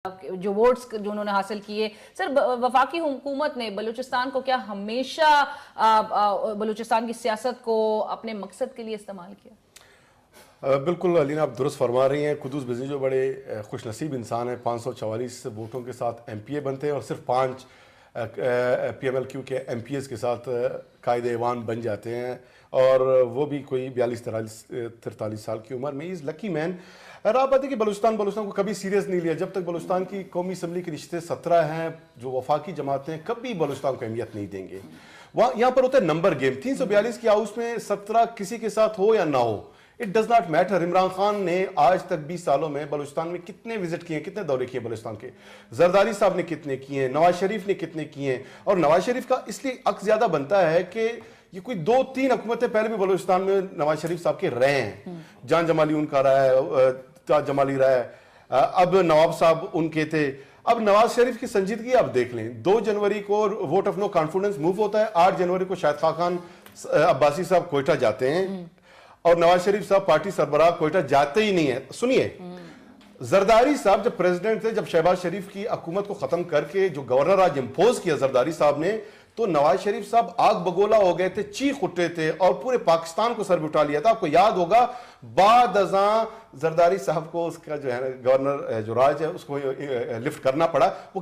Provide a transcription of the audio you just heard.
جو ووٹس جو انہوں نے حاصل کیے. سر وفاقی حکومت نے بلوچستان کو کیا ہمیشہ بلوچستان کی سیاست کو اپنے مقصد کے لیے استعمال کیا؟ بالکل علینا آپ درست فرما رہی ہیں. قدوس بزنی جو بڑے خوش نصیب انسان ہیں, 544 ووٹوں کے ساتھ ایم پی اے بنتے ہیں اور صرف 5 پی ایم ایل کیو کے ایم پی ایز کے ساتھ قائد ایوان بن جاتے ہیں, اور وہ بھی کوئی 42-43 سال کی عمر میں. از لکی مین. رہا بات ہے کہ بلوچستان کو کبھی سیریس نہیں لیا. جب تک بلوچستان کی قومی اسمبلی کی نشستیں 17 ہیں, جو وفاقی جماعتیں کبھی بلوچستان کو اہمیت نہیں دیں گے. یہاں پر ہوتا ہے نمبر گیم. 342 کی ہاؤس میں 17 کسی کے ساتھ ہو یا نہ ہو, it does not matter. Imran Khan نے آج تک 20 سالوں میں بلوچستان میں کتنے وزٹ کیے ہیں, کتنے دورے کیے بلوچستان کے. زرداری صاحب نے کتنے کیے ہیں, نواز شریف نے کتنے کیے ہیں. اور نواز شریف کا اس لیے حق زیادہ بنتا ہے کہ یہ کوئی 2-3 حکومتیں پہلے بھی بلوچستان میں نواز شریف صاحب کے رہے ہیں. جان جمالی ان کا رہا ہے, تاج جمالی رہا ہے, اب نواب صاحب ان کے تھے. اب نواز شریف کی سنجیدگی آپ دیکھ لیں. 2 جنوری کو vote of no confidence move ہوتا ہے. 8 جنوری کو شاہد خاقان عباسی صاحب کوئٹہ جاتے ہیں, اور نواز شریف صاحب پارٹی سربراہ کوئٹہ جاتے ہی نہیں ہیں. سنیے, زرداری صاحب جب پریزیڈنٹ تھے, جب شہباز شریف کی حکومت کو ختم کر کے جو گورنر آج امپوز کیا زرداری صاحب نے, تو نواز شریف صاحب آگ بگولا ہو گئے تھے, چیخ اٹھے تھے اور پورے پاکستان کو سر پہ اٹھا لیا تھا. آپ کو یاد ہوگا بعد ازاں زرداری صاحب کو اس کا جو ہے گورنر جو راج ہے اس کو لفٹ کرنا پڑا. وہ